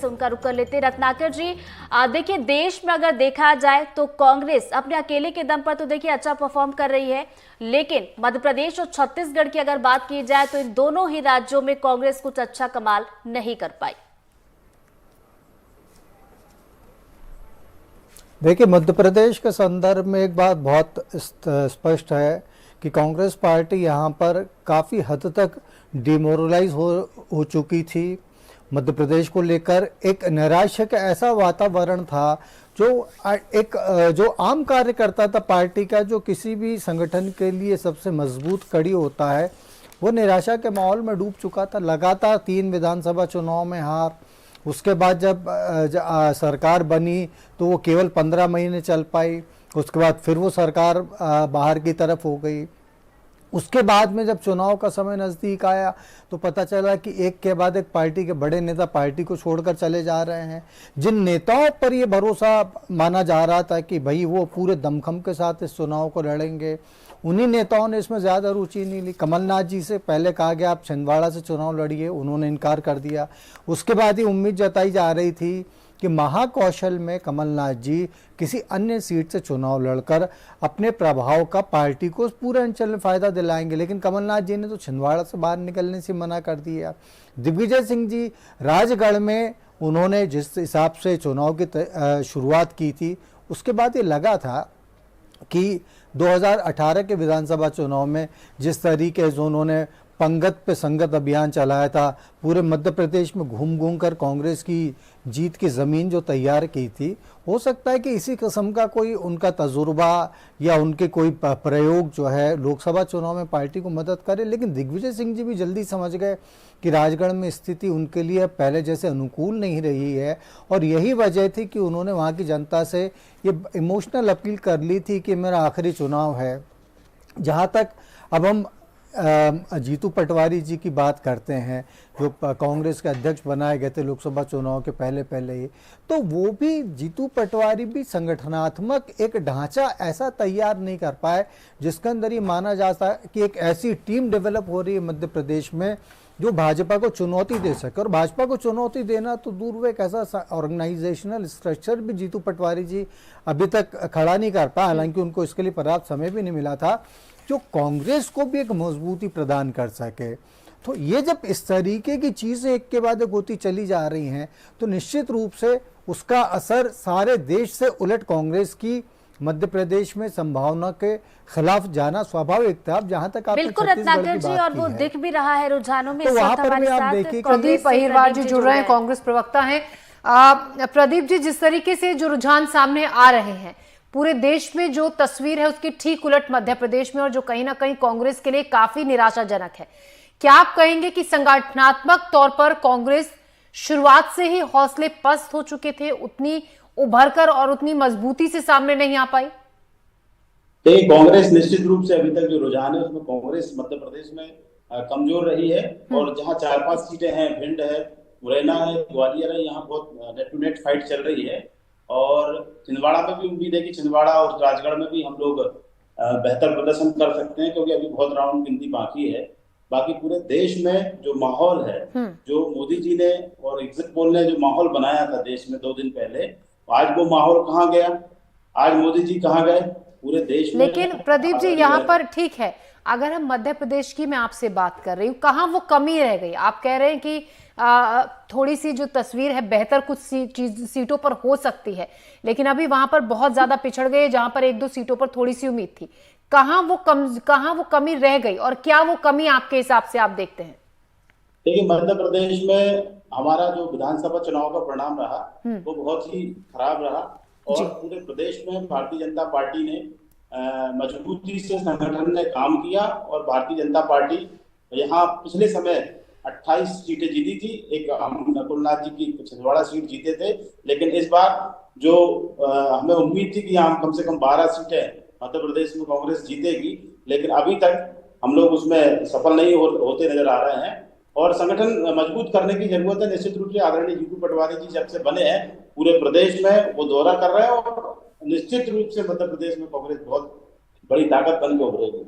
से उनका रुख कर लेते हैं। रत्नाकर जी, देखिए देश में अगर देखा जाए तो कांग्रेस अपने अकेले के दम पर तो देखिए अच्छा परफॉर्म कर रही है, लेकिन मध्य प्रदेश और छत्तीसगढ़ की अगर बात की जाए तो इन दोनों ही राज्यों में कांग्रेस कुछ अच्छा कमाल नहीं कर पाई। देखिए, मध्य प्रदेश के संदर्भ में एक बात बहुत स्पष्ट है कि कांग्रेस पार्टी यहाँ पर काफ़ी हद तक डिमोरलाइज हो चुकी थी। मध्य प्रदेश को लेकर एक निराशा का ऐसा वातावरण था जो आम कार्यकर्ता था पार्टी का, जो किसी भी संगठन के लिए सबसे मजबूत कड़ी होता है, वो निराशा के माहौल में डूब चुका था। लगातार 3 विधानसभा चुनाव में हार, उसके बाद जब सरकार बनी तो वो केवल 15 महीने चल पाई, उसके बाद फिर वो सरकार बाहर की तरफ हो गई। उसके बाद में जब चुनाव का समय नज़दीक आया तो पता चला कि एक के बाद एक पार्टी के बड़े नेता पार्टी को छोड़कर चले जा रहे हैं। जिन नेताओं पर ये भरोसा माना जा रहा था कि भाई वो पूरे दमखम के साथ इस चुनाव को लड़ेंगे, उन्हीं नेताओं ने इसमें ज़्यादा रुचि नहीं ली। कमलनाथ जी से पहले कहा गया आप छिंदवाड़ा से चुनाव लड़िए, उन्होंने इनकार कर दिया। उसके बाद ही उम्मीद जताई जा रही थी कि महाकौशल में कमलनाथ जी किसी अन्य सीट से चुनाव लड़कर अपने प्रभाव का पार्टी को पूरे अंचल में फ़ायदा दिलाएंगे, लेकिन कमलनाथ जी ने तो छिंदवाड़ा से बाहर निकलने से मना कर दिया। दिग्विजय सिंह जी राजगढ़ में उन्होंने जिस हिसाब से चुनाव की शुरुआत की थी, उसके बाद ये लगा था कि 2018 के विधानसभा चुनाव में जिस तरीके से उन्होंने पंगत पे संगत अभियान चलाया था, पूरे मध्य प्रदेश में घूम घूम कर कांग्रेस की जीत की ज़मीन जो तैयार की थी, हो सकता है कि इसी किस्म का कोई उनका तजुर्बा या उनके कोई प्रयोग जो है लोकसभा चुनाव में पार्टी को मदद करे। लेकिन दिग्विजय सिंह जी भी जल्दी समझ गए कि राजगढ़ में स्थिति उनके लिए पहले जैसे अनुकूल नहीं रही है, और यही वजह थी कि उन्होंने वहाँ की जनता से ये इमोशनल अपील कर ली थी कि मेरा आखिरी चुनाव है। जहाँ तक अब हम जीतू पटवारी जी की बात करते हैं, जो कांग्रेस के अध्यक्ष बनाए गए थे लोकसभा चुनाव के पहले ही, तो वो भी जीतू पटवारी भी संगठनात्मक एक ढांचा ऐसा तैयार नहीं कर पाए जिसके अंदर ये माना जाता है कि एक ऐसी टीम डेवलप हो रही है मध्य प्रदेश में जो भाजपा को चुनौती दे सके। और भाजपा को चुनौती देना तो दूर, वो एक ऐसा ऑर्गेनाइजेशनल स्ट्रक्चर भी जीतू पटवारी जी अभी तक खड़ा नहीं कर पाए, हालांकि उनको इसके लिए पर्याप्त समय भी नहीं मिला था जो कांग्रेस को भी एक मजबूती प्रदान कर सके। तो ये जब इस तरीके की चीज़ें एक के बाद एक होती चली जा रही हैं तो निश्चित रूप से उसका असर सारे देश से उलट कांग्रेस की मध्य प्रदेश में संभावना के खिलाफ जाना स्वाभाविक था। अब जहां तक आपने बिल्कुल रत्नाकर जी, और वो दिख भी रहा है रुझानों में। तो वहां पर भी आप देखिए प्रदीप अहिरवार जी जुड़ रहे हैं, कांग्रेस प्रवक्ता हैं। प्रदीप जी, जिस तरीके से जो रुझान सामने आ रहे हैं, पूरे देश में जो तस्वीर है उसकी ठीक उलट मध्य प्रदेश में, और जो कहीं ना कहीं कांग्रेस के लिए काफी निराशाजनक है। क्या आप कहेंगे कि संगठनात्मक तौर पर कांग्रेस शुरुआत से ही हौसले पस्त हो चुके थे, उतनी उभरकर और उतनी मजबूती से सामने नहीं आ पाई? देखिए, कांग्रेस निश्चित रूप से अभी तक जो रुझान है उसमें कांग्रेस मध्य प्रदेश में कमजोर रही है, और जहां 4-5 सीटें हैं, भिंड है, मुरैना है, ग्वालियर है, यहाँ बहुत नेट टू नेट फाइट चल रही है। और छिंदवाड़ा में भी उम्मीद है कि छिंदवाड़ा और राजगढ़ में भी हम लोग बेहतर प्रदर्शन कर सकते हैं, क्योंकि अभी बहुत राउंड गिनती बाकी है। बाकी पूरे देश में जो माहौल है, जो मोदी जी ने और एग्जिट पोल ने जो माहौल बनाया था देश में 2 दिन पहले, आज वो माहौल कहाँ गया? आज मोदी जी कहाँ गए पूरे देश में? लेकिन प्रदीप जी, यहाँ पर ठीक है, अगर हम मध्य प्रदेश की मैं आपसे बात कर रही हूँ, कहाँ वो कमी रह गई? आप कह रहे हैं कि थोड़ी सी जो तस्वीर है बेहतर कुछ सीटों पर हो सकती है, लेकिन अभी वहां पर बहुत ज्यादा पिछड़ गए, जहां पर 1-2 सीटों पर थोड़ी सी उम्मीद थी। कहाँ वो कमी रह गई, और क्या वो कमी आपके हिसाब से आप देखते हैं? देखिए, मध्य प्रदेश में हमारा जो विधानसभा चुनाव का परिणाम रहा वो बहुत ही खराब रहा, और पूरे प्रदेश में भारतीय जनता पार्टी ने मजबूती से संगठन ने काम किया, और भारतीय जनता पार्टी यहाँ पिछले समय 28 सीटें जीती थी। एक नकुलनाथ जी की छिंदवाड़ा सीट जीते थे, लेकिन इस बार जो हमें उम्मीद थी कि यहाँ कम से कम 12 सीटें मध्य प्रदेश में कांग्रेस जीतेगी, लेकिन अभी तक हम लोग उसमें सफल नहीं होते नजर आ रहे हैं। और संगठन मजबूत करने की जरूरत है। निश्चित रूप से आदरणीय जीतू पटवारी जी जब से बने हैं पूरे प्रदेश में वो दौरा कर रहे हैं, और निश्चित रूप से मध्य प्रदेश में कांग्रेस बहुत बड़ी ताकत बन के उभरेगी।